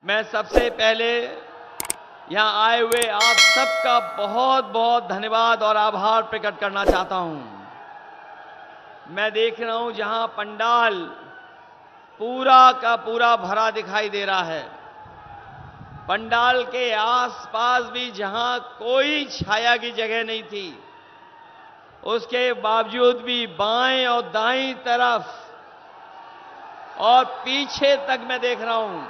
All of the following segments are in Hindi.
मैं सबसे पहले यहां आए हुए आप सबका बहुत बहुत धन्यवाद और आभार प्रकट करना चाहता हूं। मैं देख रहा हूं जहां पंडाल पूरा का पूरा भरा दिखाई दे रहा है, पंडाल के आसपास भी जहां कोई छाया की जगह नहीं थी, उसके बावजूद भी बाएं और दाईं तरफ और पीछे तक मैं देख रहा हूं,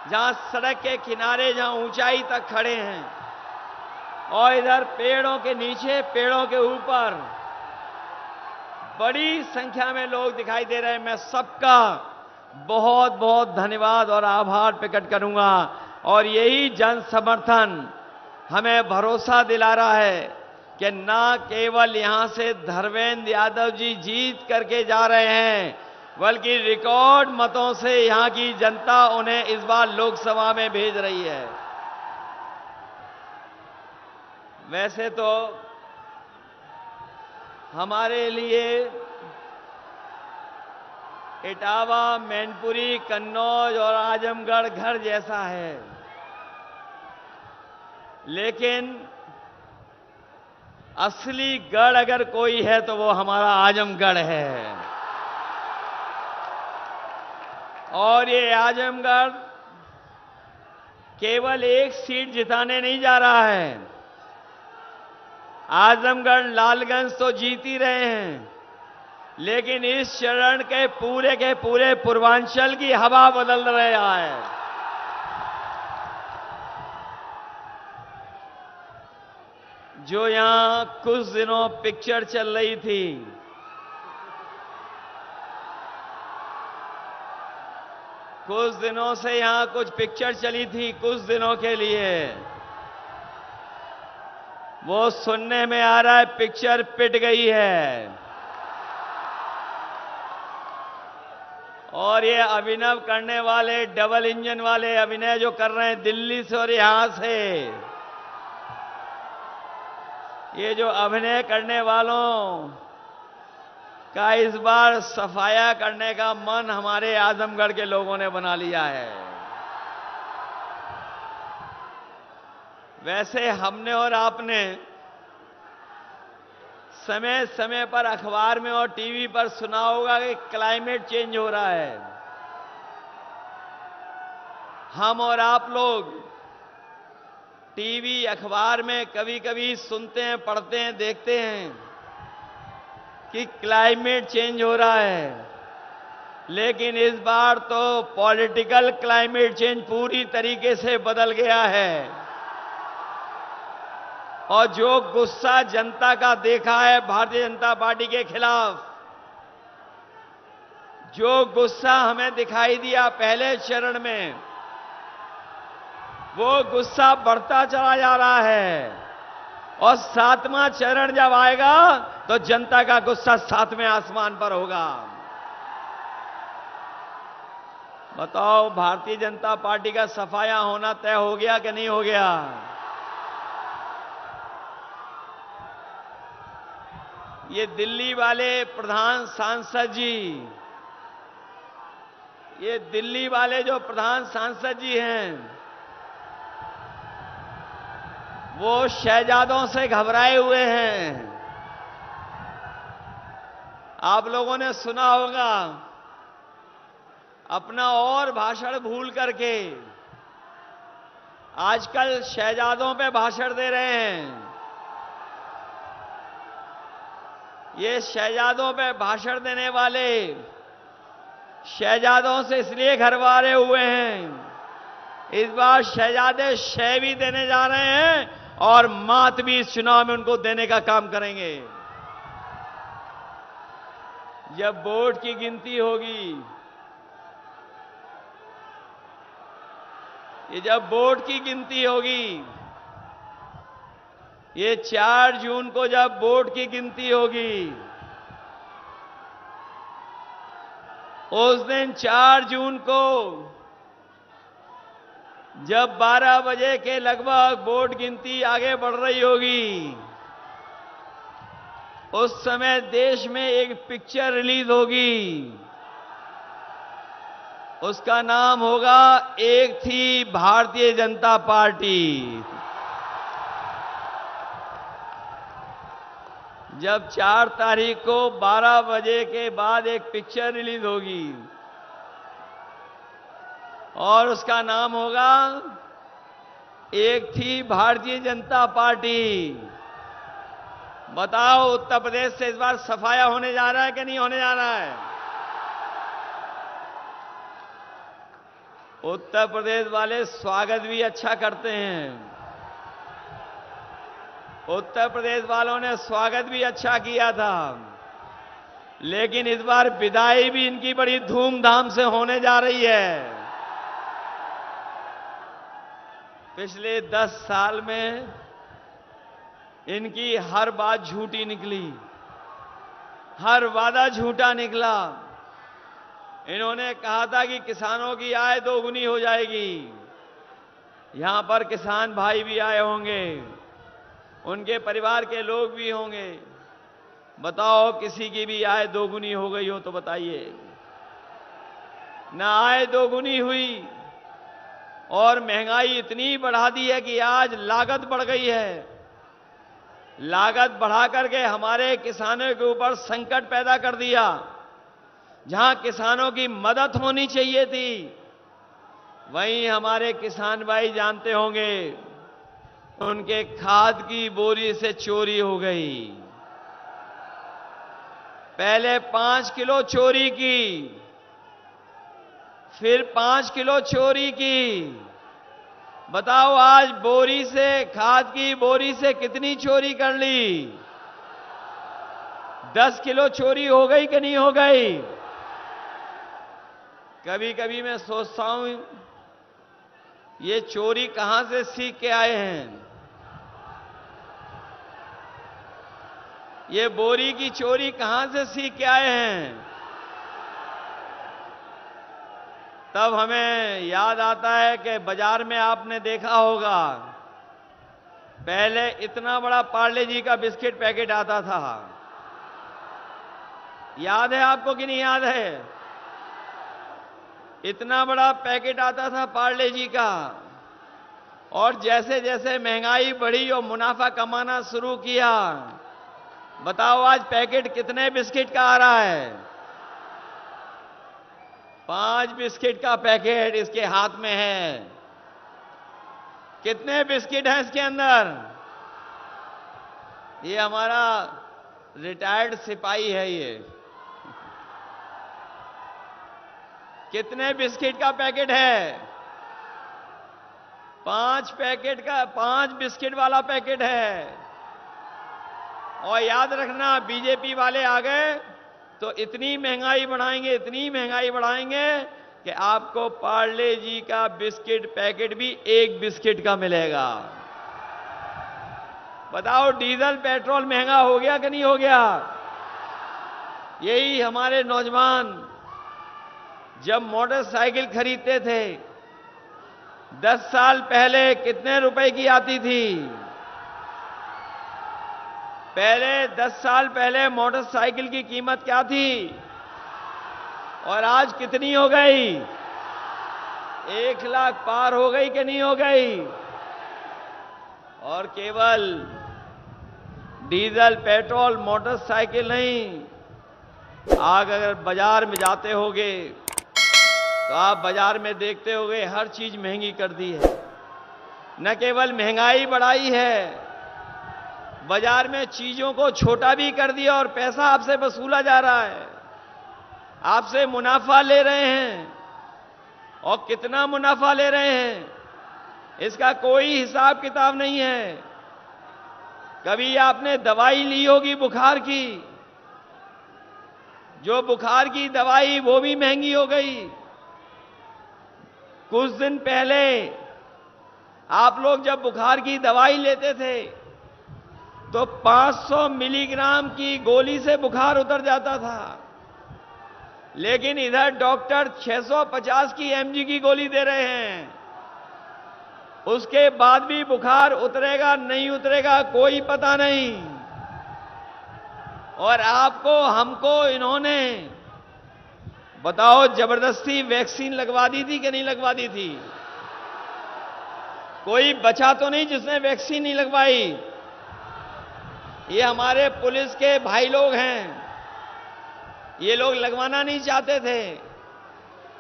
जहां सड़क के किनारे जहां ऊंचाई तक खड़े हैं और इधर पेड़ों के नीचे, पेड़ों के ऊपर बड़ी संख्या में लोग दिखाई दे रहे हैं। मैं सबका बहुत बहुत धन्यवाद और आभार प्रकट करूंगा और यही जन समर्थन हमें भरोसा दिला रहा है कि ना केवल यहां से धर्मेंद्र यादव जी जीत करके जा रहे हैं, बल्कि रिकॉर्ड मतों से यहां की जनता उन्हें इस बार लोकसभा में भेज रही है। वैसे तो हमारे लिए इटावा, मैनपुरी, कन्नौज और आजमगढ़ घर जैसा है, लेकिन असली गढ़ अगर कोई है तो वो हमारा आजमगढ़ है। और ये आजमगढ़ केवल एक सीट जिताने नहीं जा रहा है। आजमगढ़, लालगंज तो जीत ही रहे हैं, लेकिन इस चरण के पूरे पूर्वांचल की हवा बदल रहा है। जो यहां कुछ दिनों पिक्चर चल रही थी, कुछ दिनों से यहां कुछ पिक्चर चली थी, कुछ दिनों के लिए, वो सुनने में आ रहा है पिक्चर पिट गई है। और ये अभिनव करने वाले, डबल इंजन वाले अभिनय जो कर रहे हैं दिल्ली से और यहां से, ये जो अभिनय करने वालों का इस बार सफाया करने का मन हमारे आजमगढ़ के लोगों ने बना लिया है। वैसे हमने और आपने समय समय पर अखबार में और टीवी पर सुना होगा कि क्लाइमेट चेंज हो रहा है। हम और आप लोग टीवी, अखबार में कभी कभी सुनते हैं, पढ़ते हैं, देखते हैं कि क्लाइमेट चेंज हो रहा है, लेकिन इस बार तो पॉलिटिकल क्लाइमेट चेंज पूरी तरीके से बदल गया है। और जो गुस्सा जनता का देखा है भारतीय जनता पार्टी के खिलाफ, जो गुस्सा हमें दिखाई दिया पहले चरण में, वो गुस्सा बढ़ता चला जा रहा है। और 7वां चरण जब आएगा तो जनता का गुस्सा 7वें आसमान पर होगा। बताओ, भारतीय जनता पार्टी का सफाया होना तय हो गया कि नहीं हो गया? ये दिल्ली वाले प्रधान सांसद जी, ये दिल्ली वाले जो प्रधान सांसद जी हैं, वो शहजादों से घबराए हुए हैं। आप लोगों ने सुना होगा, अपना और भाषण भूल करके आजकल शहजादों पे भाषण दे रहे हैं। ये शहजादों पे भाषण देने वाले शहजादों से इसलिए घबराए हुए हैं, इस बार शहजादे शह भी देने जा रहे हैं और मात भी इस चुनाव में उनको देने का काम करेंगे। जब वोट की गिनती होगी, ये जब वोट की गिनती होगी, ये 4 जून को जब वोट की गिनती होगी, उस दिन 4 जून को जब 12 बजे के लगभग वोट गिनती आगे बढ़ रही होगी, उस समय देश में एक पिक्चर रिलीज होगी उसका नाम होगा एक थी भारतीय जनता पार्टी। जब 4 तारीख को 12 बजे के बाद एक पिक्चर रिलीज होगी और उसका नाम होगा एक थी भारतीय जनता पार्टी। बताओ उत्तर प्रदेश से इस बार सफाया होने जा रहा है कि नहीं होने जा रहा है? उत्तर प्रदेश वाले स्वागत भी अच्छा करते हैं। उत्तर प्रदेश वालों ने स्वागत भी अच्छा किया था, लेकिन इस बार विदाई भी इनकी बड़ी धूमधाम से होने जा रही है। पिछले 10 साल में इनकी हर बात झूठी निकली, हर वादा झूठा निकला। इन्होंने कहा था कि किसानों की आय दोगुनी हो जाएगी। यहां पर किसान भाई भी आए होंगे, उनके परिवार के लोग भी होंगे। बताओ किसी की भी आय दोगुनी हो गई हो तो बताइए। ना आय दोगुनी हुई और महंगाई इतनी बढ़ा दी है कि आज लागत बढ़ गई है। लागत बढ़ा करके हमारे किसानों के ऊपर संकट पैदा कर दिया। जहां किसानों की मदद होनी चाहिए थी, वहीं हमारे किसान भाई जानते होंगे उनके खाद की बोरी से चोरी हो गई। पहले 5 किलो चोरी की, फिर 5 किलो चोरी की। बताओ आज बोरी से, खाद की बोरी से कितनी चोरी कर ली? 10 किलो चोरी हो गई कि नहीं हो गई? कभी कभी मैं सोचता हूं ये चोरी कहां से सीख के आए हैं। ये बोरी की चोरी कहां से सीख के आए हैं। तब हमें याद आता है कि बाजार में आपने देखा होगा पहले इतना बड़ा पार्ले जी का बिस्किट पैकेट आता था। याद है आपको कि नहीं याद है? इतना बड़ा पैकेट आता था पार्ले जी का, और जैसे जैसे महंगाई बढ़ी और मुनाफा कमाना शुरू किया, बताओ आज पैकेट कितने बिस्किट का आ रहा है? 5 बिस्किट का पैकेट इसके हाथ में है। कितने बिस्किट हैं इसके अंदर? ये हमारा रिटायर्ड सिपाही है ये। कितने बिस्किट का पैकेट है? 5 बिस्किट वाला पैकेट है। और याद रखना, बीजेपी वाले आ गए तो इतनी महंगाई बढ़ाएंगे, इतनी महंगाई बढ़ाएंगे कि आपको पार्ले जी का बिस्किट पैकेट भी 1 बिस्किट का मिलेगा। बताओ डीजल पेट्रोल महंगा हो गया कि नहीं हो गया? यही हमारे नौजवान जब मोटरसाइकिल खरीदते थे, 10 साल पहले कितने रुपए की आती थी? पहले 10 साल पहले मोटरसाइकिल की कीमत क्या थी और आज कितनी हो गई? 1 लाख पार हो गई कि नहीं हो गई? और केवल डीजल पेट्रोल मोटरसाइकिल नहीं, आग अगर बाजार में जाते होगे तो आप बाजार में देखते होगे हर चीज महंगी कर दी है। न केवल महंगाई बढ़ाई है, बाजार में चीजों को छोटा भी कर दिया और पैसा आपसे वसूला जा रहा है। आपसे मुनाफा ले रहे हैं, और कितना मुनाफा ले रहे हैं इसका कोई हिसाब किताब नहीं है। कभी आपने दवाई ली होगी बुखार की, जो बुखार की दवाई वो भी महंगी हो गई। कुछ दिन पहले आप लोग जब बुखार की दवाई लेते थे तो 500 मिलीग्राम की गोली से बुखार उतर जाता था, लेकिन इधर डॉक्टर 650 की एमजी की गोली दे रहे हैं। उसके बाद भी बुखार उतरेगा नहीं उतरेगा कोई पता नहीं। और आपको हमको इन्होंने बताओ, जबरदस्ती वैक्सीन लगवा दी थी कि नहीं लगवा दी थी? कोई बचा तो नहीं जिसने वैक्सीन नहीं लगवाई? ये हमारे पुलिस के भाई लोग हैं, ये लोग लगवाना नहीं चाहते थे,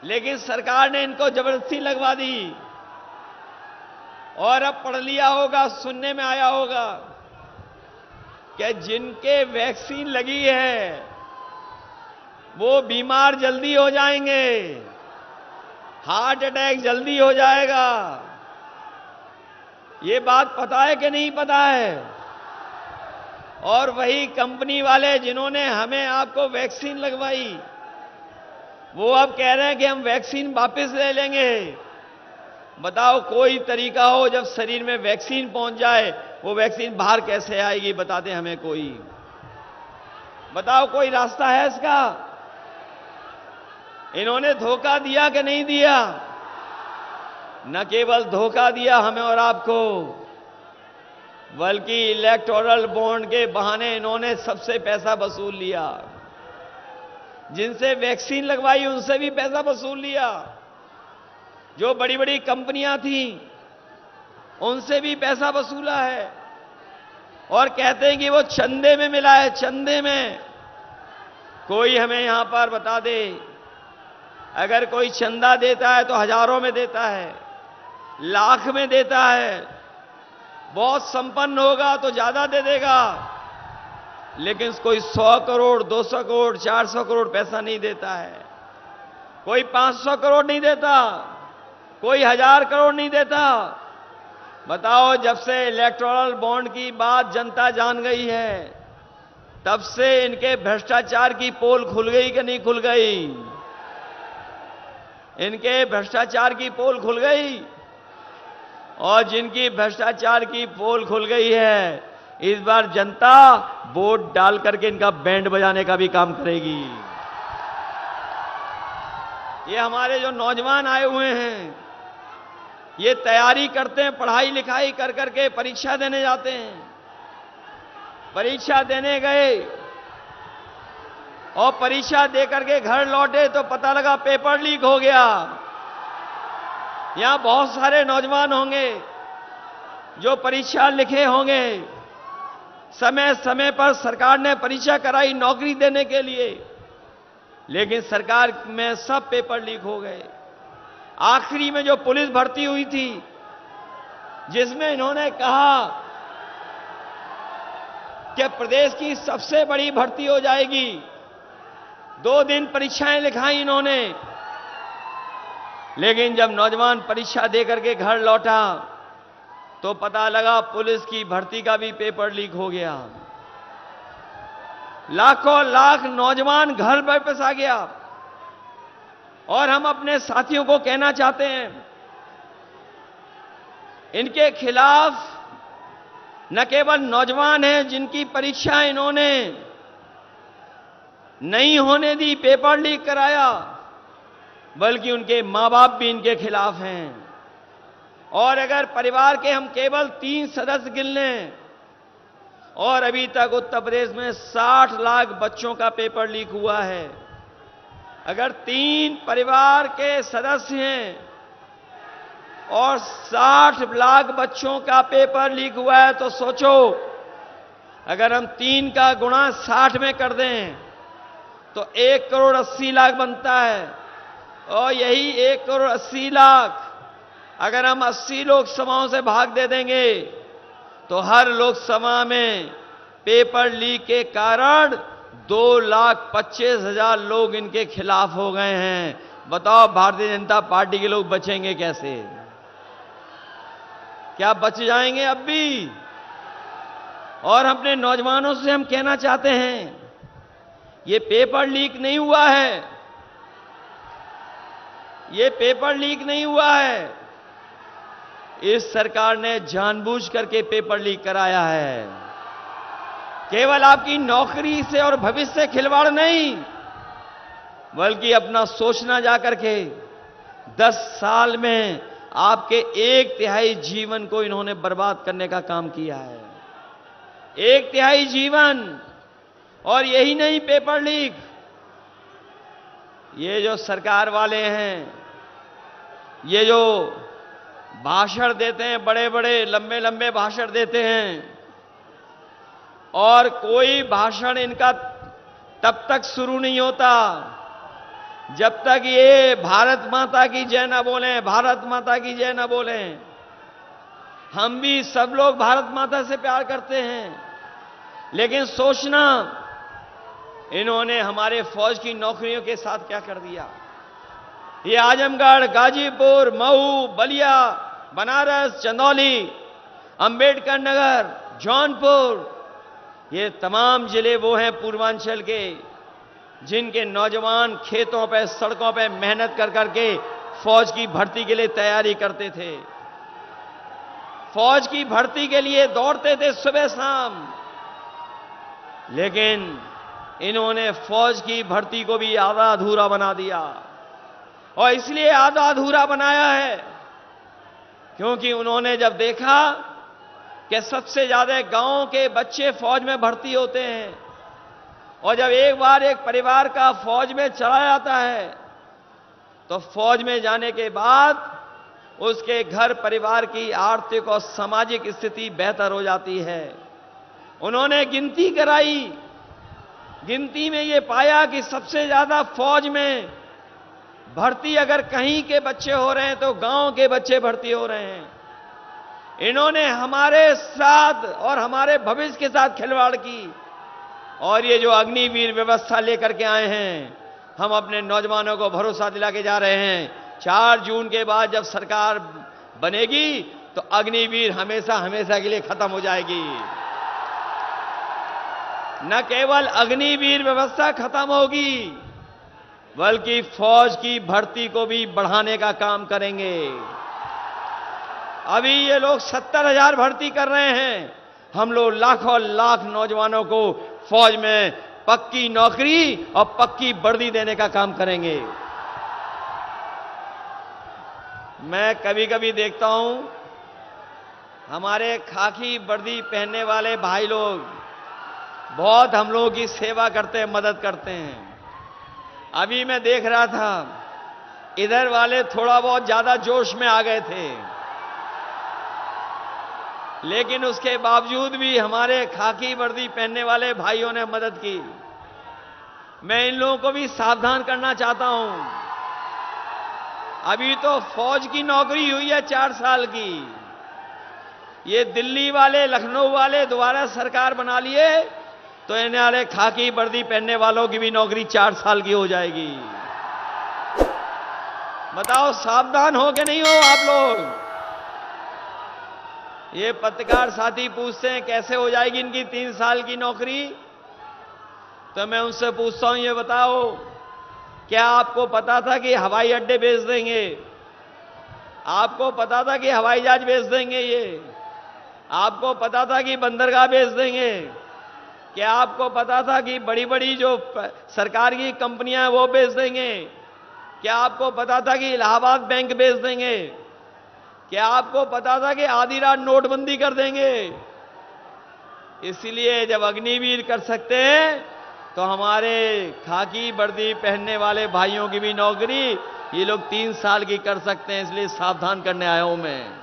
लेकिन सरकार ने इनको जबरदस्ती लगवा दी। और अब पढ़ लिया होगा, सुनने में आया होगा कि जिनके वैक्सीन लगी है वो बीमार जल्दी हो जाएंगे, हार्ट अटैक जल्दी हो जाएगा। ये बात पता है कि नहीं पता है? और वही कंपनी वाले जिन्होंने हमें आपको वैक्सीन लगवाई, वो अब कह रहे हैं कि हम वैक्सीन वापस ले लेंगे। बताओ, कोई तरीका हो जब शरीर में वैक्सीन पहुंच जाए, वो वैक्सीन बाहर कैसे आएगी? बताते हमें कोई। बताओ, कोई रास्ता है इसका? इन्होंने धोखा दिया कि नहीं दिया? न केवल धोखा दिया हमें और आपको, बल्कि इलेक्टोरल बॉन्ड के बहाने इन्होंने सबसे पैसा वसूल लिया। जिनसे वैक्सीन लगवाई उनसे भी पैसा वसूल लिया। जो बड़ी बड़ी कंपनियां थी उनसे भी पैसा वसूला है। और कहते हैं कि वो चंदे में मिला है, चंदे में। कोई हमें यहां पर बता दे, अगर कोई चंदा देता है तो हजारों में देता है, लाख में देता है, बहुत संपन्न होगा तो ज्यादा दे देगा, लेकिन कोई 100 करोड़, 200 करोड़, 400 करोड़ पैसा नहीं देता है। कोई 500 करोड़ नहीं देता, कोई 1000 करोड़ नहीं देता। बताओ, जब से इलेक्टोरल बॉन्ड की बात जनता जान गई है, तब से इनके भ्रष्टाचार की पोल खुल गई कि नहीं खुल गई? इनके भ्रष्टाचार की पोल खुल गई। और जिनकी भ्रष्टाचार की पोल खुल गई है, इस बार जनता वोट डाल करके इनका बैंड बजाने का भी काम करेगी। ये हमारे जो नौजवान आए हुए हैं, ये तैयारी करते हैं, पढ़ाई लिखाई कर करके परीक्षा देने जाते हैं। परीक्षा देने गए और परीक्षा दे करके घर लौटे तो पता लगा पेपर लीक हो गया। यहां बहुत सारे नौजवान होंगे जो परीक्षा लिखे होंगे, समय समय पर सरकार ने परीक्षा कराई नौकरी देने के लिए, लेकिन सरकार में सब पेपर लीक हो गए। आखिरी में जो पुलिस भर्ती हुई थी, जिसमें इन्होंने कहा कि प्रदेश की सबसे बड़ी भर्ती हो जाएगी, 2 दिन परीक्षाएं लिखाई इन्होंने, लेकिन जब नौजवान परीक्षा देकर के घर लौटा तो पता लगा पुलिस की भर्ती का भी पेपर लीक हो गया। लाखों लाख नौजवान घर वापस आ गया। और हम अपने साथियों को कहना चाहते हैं, इनके खिलाफ न केवल नौजवान हैं जिनकी परीक्षा इन्होंने नहीं होने दी, पेपर लीक कराया, बल्कि उनके मां बाप भी इनके खिलाफ हैं। और अगर परिवार के हम केवल 3 सदस्य गिन लें, और अभी तक उत्तर प्रदेश में 60 लाख बच्चों का पेपर लीक हुआ है। अगर 3 परिवार के सदस्य हैं और 60 लाख बच्चों का पेपर लीक हुआ है, तो सोचो, अगर हम 3 का गुणा 60 में कर दें तो 1 करोड़ 80 लाख बनता है। और यही 1 करोड़ 80 लाख अगर हम 80 लोकसभाओं से भाग दे देंगे तो हर लोकसभा में पेपर लीक के कारण 2,25,000 लोग इनके खिलाफ हो गए हैं। बताओ, भारतीय जनता पार्टी के लोग बचेंगे कैसे? क्या बच जाएंगे अब भी? और अपने नौजवानों से हम कहना चाहते हैं, ये पेपर लीक नहीं हुआ है, ये पेपर लीक नहीं हुआ है। इस सरकार ने जानबूझ करके पेपर लीक कराया है। केवल आपकी नौकरी से और भविष्य से खिलवाड़ नहीं, बल्कि अपना सोचना जाकर के 10 साल में आपके 1/3 जीवन को इन्होंने बर्बाद करने का काम किया है। 1/3 जीवन। और यही नहीं, पेपर लीक, ये जो सरकार वाले हैं, ये जो भाषण देते हैं, बड़े बड़े लंबे लंबे भाषण देते हैं, और कोई भाषण इनका तब तक शुरू नहीं होता जब तक ये भारत माता की जय न बोलें, भारत माता की जय न बोलें। हम भी सब लोग भारत माता से प्यार करते हैं, लेकिन सोचना इन्होंने हमारे फौज की नौकरियों के साथ क्या कर दिया। ये आजमगढ़, गाजीपुर, मऊ, बलिया, बनारस, चंदौली, अंबेडकर नगर, जौनपुर, ये तमाम जिले वो हैं पूर्वांचल के जिनके नौजवान खेतों पे, सड़कों पे मेहनत कर करके फौज की भर्ती के लिए तैयारी करते थे, फौज की भर्ती के लिए दौड़ते थे सुबह शाम। लेकिन इन्होंने फौज की भर्ती को भी आधा अधूरा बना दिया, और इसलिए आधा अधूरा बनाया है क्योंकि उन्होंने जब देखा कि सबसे ज्यादा गांव के बच्चे फौज में भर्ती होते हैं, और जब एक बार एक परिवार का फौज में चला जाता है तो फौज में जाने के बाद उसके घर परिवार की आर्थिक और सामाजिक स्थिति बेहतर हो जाती है। उन्होंने गिनती कराई, गिनती में ये पाया कि सबसे ज्यादा फौज में भर्ती अगर कहीं के बच्चे हो रहे हैं तो गांव के बच्चे भर्ती हो रहे हैं। इन्होंने हमारे साथ और हमारे भविष्य के साथ खिलवाड़ की, और ये जो अग्निवीर व्यवस्था लेकर के आए हैं, हम अपने नौजवानों को भरोसा दिला के जा रहे हैं 4 जून के बाद जब सरकार बनेगी तो अग्निवीर हमेशा हमेशा के लिए खत्म हो जाएगी। न केवल अग्निवीर व्यवस्था खत्म होगी बल्कि फौज की भर्ती को भी बढ़ाने का काम करेंगे। अभी ये लोग 70,000 भर्ती कर रहे हैं, हम लोग लाखों लाख नौजवानों को फौज में पक्की नौकरी और पक्की वर्दी देने का काम करेंगे। मैं कभी कभी देखता हूं हमारे खाकी वर्दी पहनने वाले भाई लोग बहुत हम लोगों की सेवा करते हैं, मदद करते हैं। अभी मैं देख रहा था इधर वाले थोड़ा बहुत ज्यादा जोश में आ गए थे, लेकिन उसके बावजूद भी हमारे खाकी वर्दी पहनने वाले भाइयों ने मदद की। मैं इन लोगों को भी सावधान करना चाहता हूं। अभी तो फौज की नौकरी हुई है 4 साल की, ये दिल्ली वाले, लखनऊ वाले दोबारा सरकार बना लिए तो इन्हें वाले खाकी वर्दी पहनने वालों की भी नौकरी 4 साल की हो जाएगी। बताओ सावधान हो कि नहीं हो आप लोग? ये पत्रकार साथी पूछते हैं कैसे हो जाएगी इनकी 3 साल की नौकरी, तो मैं उनसे पूछता हूं ये बताओ क्या आपको पता था कि हवाई अड्डे बेच देंगे? आपको पता था कि हवाई जहाज बेच देंगे? ये आपको पता था कि बंदरगाह बेच देंगे? क्या आपको पता था कि बड़ी बड़ी जो सरकार की कंपनियां हैं वो बेच देंगे? क्या आपको पता था कि इलाहाबाद बैंक बेच देंगे? क्या आपको पता था कि आधी रात नोटबंदी कर देंगे? इसलिए जब अग्निवीर कर सकते हैं तो हमारे खाकी वर्दी पहनने वाले भाइयों की भी नौकरी ये लोग 3 साल की कर सकते हैं, इसलिए सावधान करने आया हूं मैं।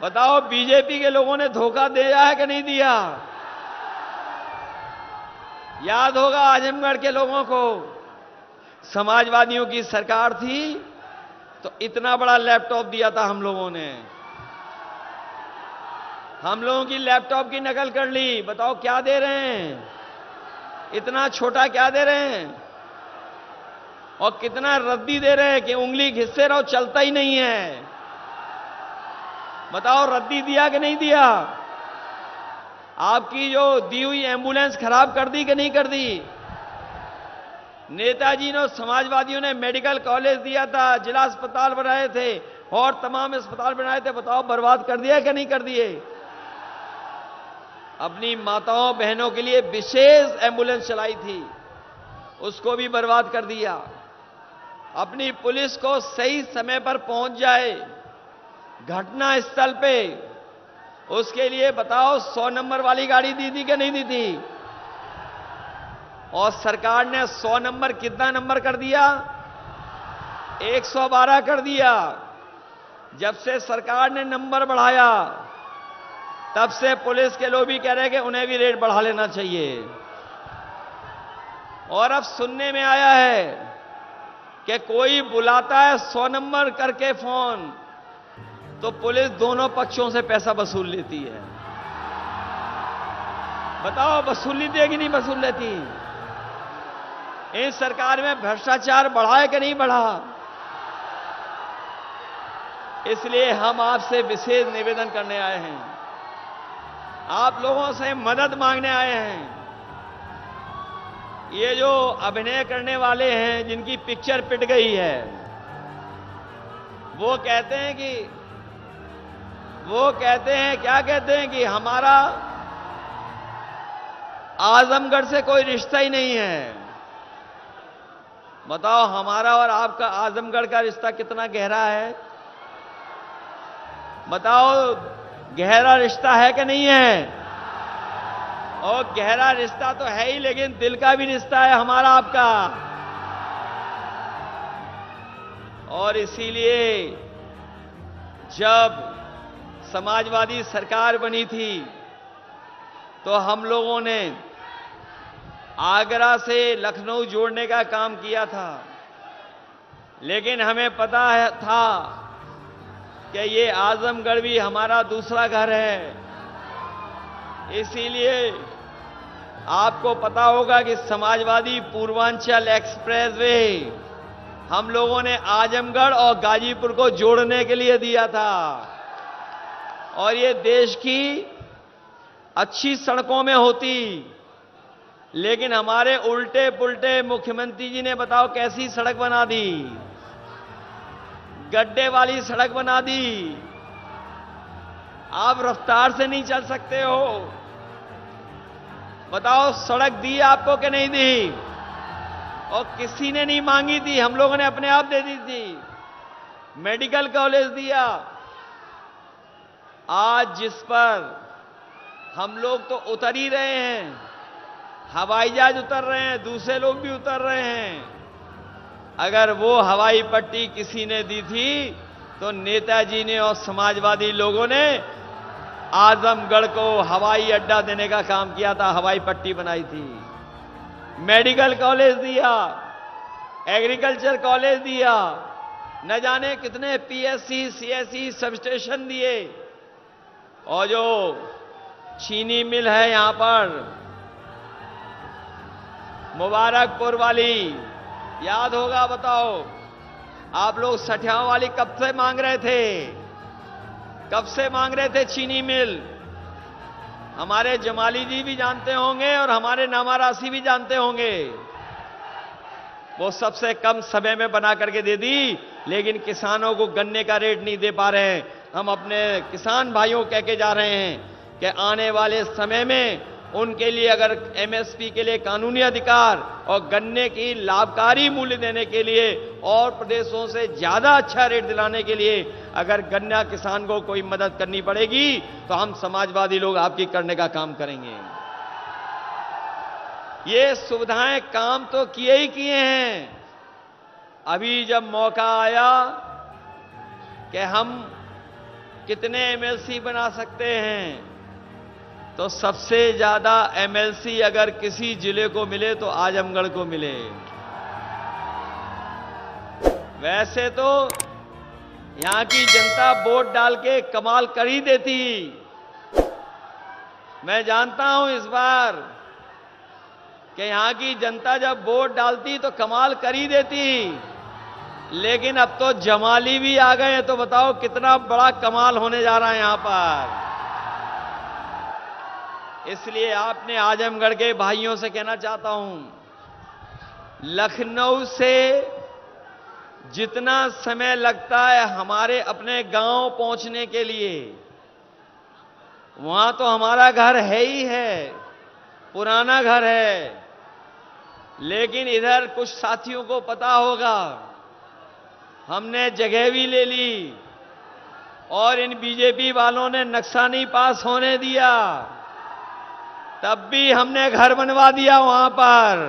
बताओ बीजेपी के लोगों ने धोखा दिया है कि नहीं दिया? याद होगा आजमगढ़ के लोगों को, समाजवादियों की सरकार थी तो इतना बड़ा लैपटॉप दिया था हम लोगों ने, हम लोगों की लैपटॉप की नकल कर ली। बताओ क्या दे रहे हैं? इतना छोटा क्या दे रहे हैं? और कितना रद्दी दे रहे हैं कि उंगली घिसते रहो चलता ही नहीं है। बताओ रद्दी दिया कि नहीं दिया? आपकी जो दी हुई एम्बुलेंस खराब कर दी कि नहीं कर दी? नेताजी ने, समाजवादियों ने मेडिकल कॉलेज दिया था, जिला अस्पताल बनाए थे और तमाम अस्पताल बनाए थे, बताओ बर्बाद कर दिया कि नहीं कर दिए? अपनी माताओं बहनों के लिए विशेष एम्बुलेंस चलाई थी, उसको भी बर्बाद कर दिया। अपनी पुलिस को सही समय पर पहुंच जाए घटना स्थल पे, उसके लिए बताओ 100 नंबर वाली गाड़ी दी थी कि नहीं दी थी? और सरकार ने 100 नंबर कितना नंबर कर दिया? 112 कर दिया। जब से सरकार ने नंबर बढ़ाया तब से पुलिस के लोग भी कह रहे हैं कि उन्हें भी रेट बढ़ा लेना चाहिए। और अब सुनने में आया है कि कोई बुलाता है 100 नंबर करके फोन तो पुलिस दोनों पक्षों से पैसा वसूल लेती है। बताओ वसूल लेती है कि नहीं वसूल लेती? इस सरकार में भ्रष्टाचार बढ़ा है कि नहीं बढ़ा? इसलिए हम आपसे विशेष निवेदन करने आए हैं, आप लोगों से मदद मांगने आए हैं। ये जो अभिनय करने वाले हैं जिनकी पिक्चर पिट गई है, वो कहते हैं क्या कहते हैं कि हमारा आजमगढ़ से कोई रिश्ता ही नहीं है। बताओ हमारा और आपका आजमगढ़ का रिश्ता कितना गहरा है? बताओ गहरा रिश्ता है कि नहीं है? और गहरा रिश्ता तो है ही, लेकिन दिल का भी रिश्ता है हमारा आपका। और इसीलिए जब समाजवादी सरकार बनी थी तो हम लोगों ने आगरा से लखनऊ जोड़ने का काम किया था, लेकिन हमें पता था कि ये आजमगढ़ भी हमारा दूसरा घर है। इसीलिए आपको पता होगा कि समाजवादी पूर्वांचल एक्सप्रेसवे हम लोगों ने आजमगढ़ और गाजीपुर को जोड़ने के लिए दिया था। और ये देश की अच्छी सड़कों में होती, लेकिन हमारे उल्टे पुल्टे मुख्यमंत्री जी ने बताओ कैसी सड़क बना दी? गड्ढे वाली सड़क बना दी। आप रफ्तार से नहीं चल सकते हो। बताओ सड़क दी आपको कि नहीं दी? और किसी ने नहीं मांगी थी, हम लोगों ने अपने आप दे दी थी। मेडिकल कॉलेज दिया। आज जिस पर हम लोग तो उतर ही रहे हैं, हवाई जहाज उतर रहे हैं, दूसरे लोग भी उतर रहे हैं। अगर वो हवाई पट्टी किसी ने दी थी तो नेताजी ने और समाजवादी लोगों ने आजमगढ़ को हवाई अड्डा देने का काम किया था, हवाई पट्टी बनाई थी। मेडिकल कॉलेज दिया, एग्रीकल्चर कॉलेज दिया, न जाने कितने पीएससी सीएससी सब स्टेशन दिए। और जो चीनी मिल है यहां पर मुबारकपुर वाली, याद होगा, बताओ आप लोग सठियाओं वाली कब से मांग रहे थे? कब से मांग रहे थे चीनी मिल? हमारे जमाली जी भी जानते होंगे और हमारे नामारासी भी जानते होंगे। वो सबसे कम समय में बना करके दे दी, लेकिन किसानों को गन्ने का रेट नहीं दे पा रहे हैं। हम अपने किसान भाइयों कह के जा रहे हैं कि आने वाले समय में उनके लिए अगर एमएसपी के लिए कानूनी अधिकार और गन्ने की लाभकारी मूल्य देने के लिए और प्रदेशों से ज्यादा अच्छा रेट दिलाने के लिए अगर गन्ना किसान को कोई मदद करनी पड़ेगी तो हम समाजवादी लोग आपकी करने का काम करेंगे। ये सुविधाएं काम तो किए ही किए हैं। अभी जब मौका आया कि हम कितने एमएलसी बना सकते हैं, तो सबसे ज्यादा एमएलसी अगर किसी जिले को मिले तो आजमगढ़ को मिले। वैसे तो यहां की जनता वोट डाल के कमाल कर ही देती, मैं जानता हूं इस बार कि यहां की जनता जब वोट डालती तो कमाल कर ही देती, लेकिन अब तो जमाली भी आ गए हैं, तो बताओ कितना बड़ा कमाल होने जा रहा है यहां पर। इसलिए आपने आजमगढ़ के भाइयों से कहना चाहता हूं, लखनऊ से जितना समय लगता है हमारे अपने गांव पहुंचने के लिए, वहां तो हमारा घर है ही है, पुराना घर है। लेकिन इधर कुछ साथियों को पता होगा, हमने जगह भी ले ली और इन बीजेपी वालों ने नक्शा नहीं पास होने दिया। तब भी हमने घर बनवा दिया वहां पर।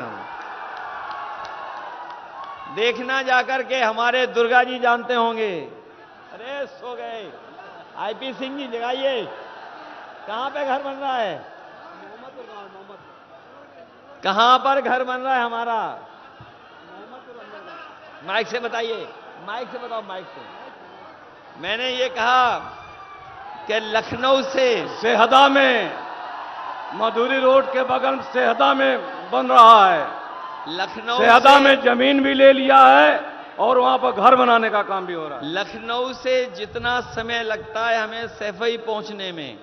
देखना जाकर के, हमारे दुर्गा जी जानते होंगे। अरे सो गए। आईपी सिंह जी जगाइए, कहां पे घर बन रहा है? कहां पर घर बन रहा है हमारा? माइक से बताइए, माइक से बताओ, माइक से। मैंने ये कहा कि लखनऊ से सेहदा में, मधुरी रोड के बगल सेहदा में बन रहा है। लखनऊ सेहदा में जमीन भी ले लिया है और वहां पर घर बनाने का काम भी हो रहा है। लखनऊ से जितना समय लगता है हमें सैफई पहुंचने में,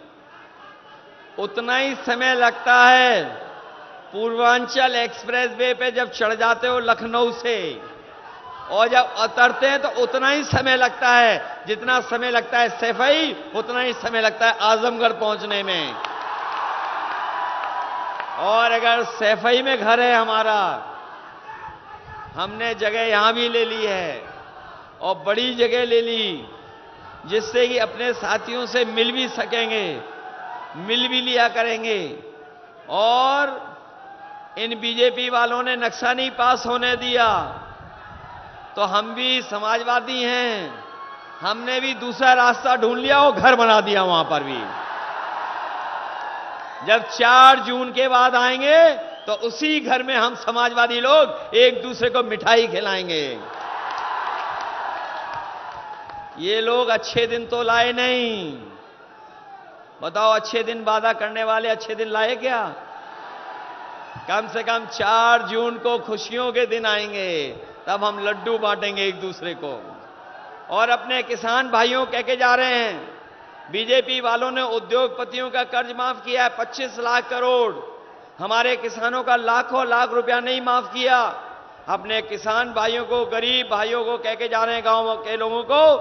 उतना ही समय लगता है पूर्वांचल एक्सप्रेस वे पे जब चढ़ जाते हो लखनऊ से, और जब उतरते हैं तो उतना ही समय लगता है। जितना समय लगता है सैफई, उतना ही समय लगता है आजमगढ़ पहुंचने में। और अगर सैफई में घर है हमारा, हमने जगह यहां भी ले ली है और बड़ी जगह ले ली, जिससे कि अपने साथियों से मिल भी सकेंगे, मिल भी लिया करेंगे। और इन बीजेपी वालों ने नक्शा नहीं पास होने दिया, तो हम भी समाजवादी हैं, हमने भी दूसरा रास्ता ढूंढ लिया और घर बना दिया वहां पर भी। जब 4 जून के बाद आएंगे तो उसी घर में हम समाजवादी लोग एक दूसरे को मिठाई खिलाएंगे। ये लोग अच्छे दिन तो लाए नहीं। बताओ, अच्छे दिन वादा करने वाले अच्छे दिन लाए क्या? कम से कम 4 जून को खुशियों के दिन आएंगे, तब हम लड्डू बांटेंगे एक दूसरे को। और अपने किसान भाइयों कह के जा रहे हैं, बीजेपी वालों ने उद्योगपतियों का कर्ज माफ किया है 25 लाख करोड़, हमारे किसानों का लाखों लाख रुपया नहीं माफ किया। अपने किसान भाइयों को, गरीब भाइयों को कह के जा रहे हैं, गांव के लोगों को,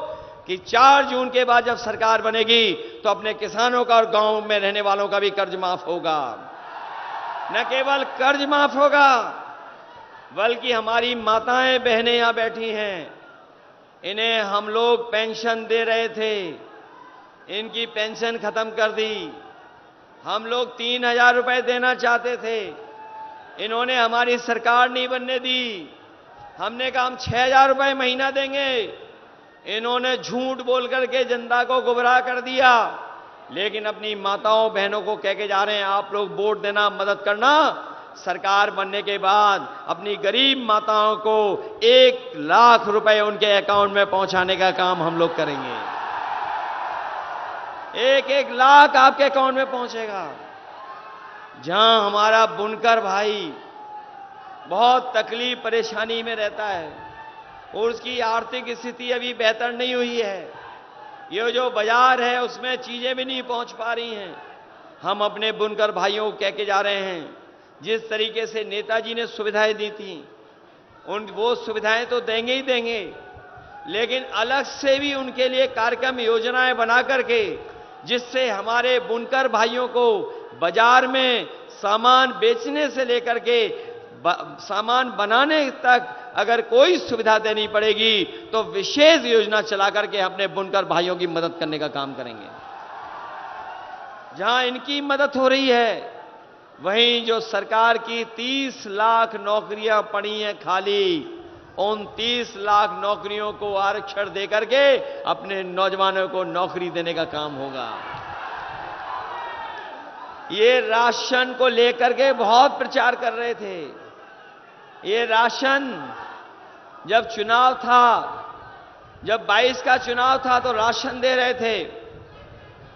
कि 4 जून के बाद जब सरकार बनेगी तो अपने किसानों का और गांव में रहने वालों का भी कर्ज माफ होगा। न केवल कर्ज माफ होगा, बल्कि हमारी माताएं बहनें यहां बैठी हैं, इन्हें हम लोग पेंशन दे रहे थे, इनकी पेंशन खत्म कर दी। हम लोग 3,000 रुपए देना चाहते थे, इन्होंने हमारी सरकार नहीं बनने दी। हमने कहा हम 6,000 रुपए महीना देंगे, इन्होंने झूठ बोल करके जनता को गुमराह कर दिया। लेकिन अपनी माताओं बहनों को कह के जा रहे हैं, आप लोग वोट देना, मदद करना, सरकार बनने के बाद अपनी गरीब माताओं को 1 लाख रुपए उनके अकाउंट में पहुंचाने का काम हम लोग करेंगे। 1-1 लाख आपके अकाउंट में पहुंचेगा। जहां हमारा बुनकर भाई बहुत तकलीफ परेशानी में रहता है और उसकी आर्थिक स्थिति अभी बेहतर नहीं हुई है, ये जो बाजार है उसमें चीजें भी नहीं पहुंच पा रही हैं, हम अपने बुनकर भाइयों को कह के जा रहे हैं, जिस तरीके से नेताजी ने सुविधाएं दी थी, वो सुविधाएं तो देंगे ही देंगे, लेकिन अलग से भी उनके लिए कार्यक्रम योजनाएं बना करके, जिससे हमारे बुनकर भाइयों को बाजार में सामान बेचने से लेकर के सामान बनाने तक अगर कोई सुविधा देनी पड़ेगी तो विशेष योजना चला करके अपने बुनकर भाइयों की मदद करने का काम करेंगे। जहां इनकी मदद हो रही है, वहीं जो सरकार की 30 लाख नौकरियां पड़ी हैं खाली, उन 30 लाख नौकरियों को आरक्षण देकर के अपने नौजवानों को नौकरी देने का काम होगा। ये राशन को लेकर के बहुत प्रचार कर रहे थे। ये राशन जब चुनाव था, जब 22 का चुनाव था तो राशन दे रहे थे,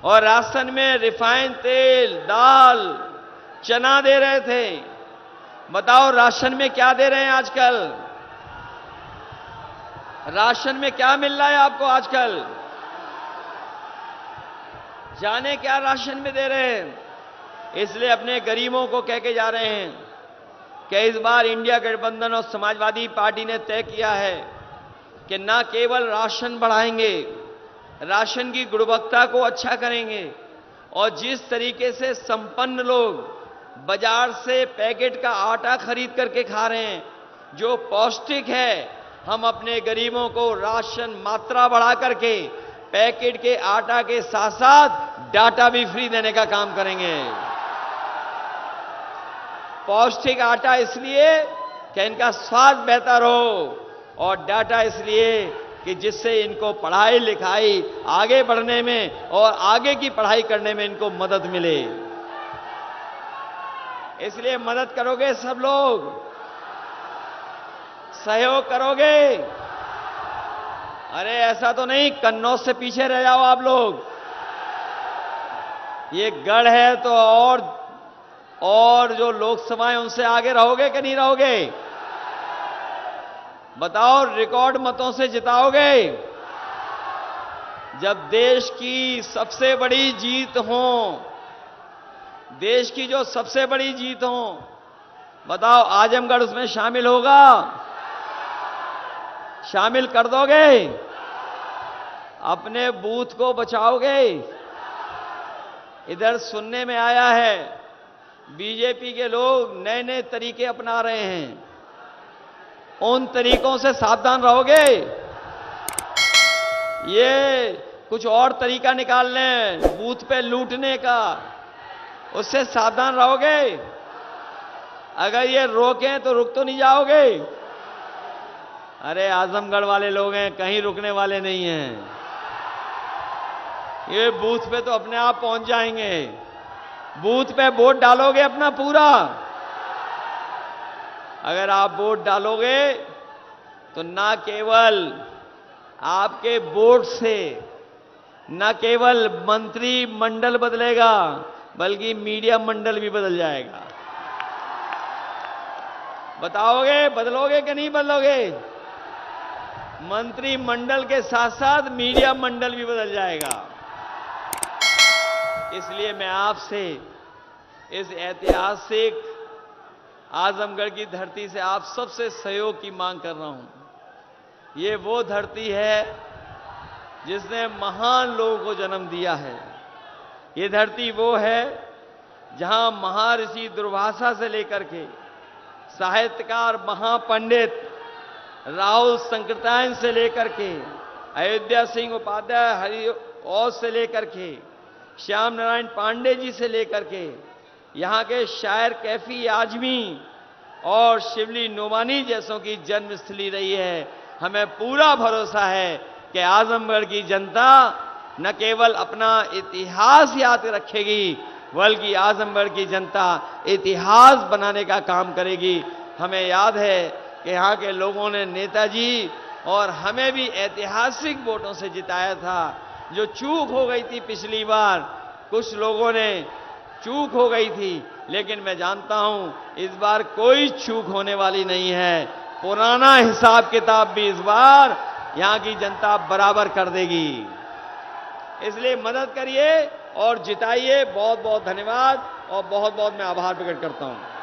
और राशन में रिफाइंड तेल, दाल, चना दे रहे थे। बताओ राशन में क्या दे रहे हैं आजकल? राशन में क्या मिल रहा है आपको आजकल? जाने क्या राशन में दे रहे हैं? इसलिए अपने गरीबों को कह के जा रहे हैं कि इस बार इंडिया गठबंधन और समाजवादी पार्टी ने तय किया है कि न केवल राशन बढ़ाएंगे, राशन की गुणवत्ता को अच्छा करेंगे, और जिस तरीके से संपन्न लोग बाजार से पैकेट का आटा खरीद करके खा रहे हैं जो पौष्टिक है, हम अपने गरीबों को राशन मात्रा बढ़ा करके पैकेट के आटा के साथ साथ डाटा भी फ्री देने का काम करेंगे। पौष्टिक आटा इसलिए कि इनका स्वाद बेहतर हो, और डाटा इसलिए कि जिससे इनको पढ़ाई लिखाई आगे बढ़ने में और आगे की पढ़ाई करने में इनको मदद मिले। इसलिए मदद करोगे सब लोग, सहयोग करोगे। अरे ऐसा तो नहीं कन्नौज से पीछे रह जाओ आप लोग। ये गढ़ है तो और जो लोकसभाएं उनसे आगे रहोगे कि नहीं रहोगे? बताओ, रिकॉर्ड मतों से जिताओगे? जब देश की सबसे बड़ी जीत हो, देश की जो सबसे बड़ी जीत हो, बताओ आजमगढ़ उसमें शामिल होगा? शामिल कर दोगे? अपने बूथ को बचाओगे? इधर सुनने में आया है बीजेपी के लोग नए नए तरीके अपना रहे हैं, उन तरीकों से सावधान रहोगे? ये कुछ और तरीका निकाल लें बूथ पे लूटने का, उससे सावधान रहोगे? अगर ये रोकें तो रुक तो नहीं जाओगे? अरे आजमगढ़ वाले लोग हैं, कहीं रुकने वाले नहीं हैं। ये बूथ पे तो अपने आप पहुंच जाएंगे। बूथ पे वोट डालोगे अपना पूरा? अगर आप वोट डालोगे तो ना केवल आपके वोट से न केवल मंत्री मंडल बदलेगा, बल्कि मीडिया मंडल भी बदल जाएगा। बताओगे, बदलोगे कि नहीं बदलोगे? मंत्री मंडल के साथ साथ मीडिया मंडल भी बदल जाएगा। इसलिए मैं आपसे इस ऐतिहासिक आजमगढ़ की धरती से आप सबसे सहयोग की मांग कर रहा हूं। ये वो धरती है जिसने महान लोगों को जन्म दिया है। ये धरती वो है जहां महर्षि दुर्वासा से लेकर के साहित्यकार महापंडित राहुल संकृतायन से लेकर के अयोध्या सिंह उपाध्याय हरिऔध से लेकर के श्याम नारायण पांडे जी से लेकर के यहाँ के शायर कैफी आजमी और शिवली नोमानी जैसों की जन्मस्थली रही है। हमें पूरा भरोसा है कि आजमगढ़ की जनता न केवल अपना इतिहास याद रखेगी, बल्कि आजमगढ़ की जनता इतिहास बनाने का काम करेगी। हमें याद है कि यहाँ के लोगों ने नेताजी और हमें भी ऐतिहासिक वोटों से जिताया था। जो चूक हो गई थी पिछली बार, कुछ लोगों ने चूक हो गई थी, लेकिन मैं जानता हूं इस बार कोई चूक होने वाली नहीं है। पुराना हिसाब किताब भी इस बार यहां की जनता बराबर कर देगी। इसलिए मदद करिए और जिताइए। बहुत बहुत धन्यवाद और बहुत बहुत मैं आभार प्रकट करता हूं।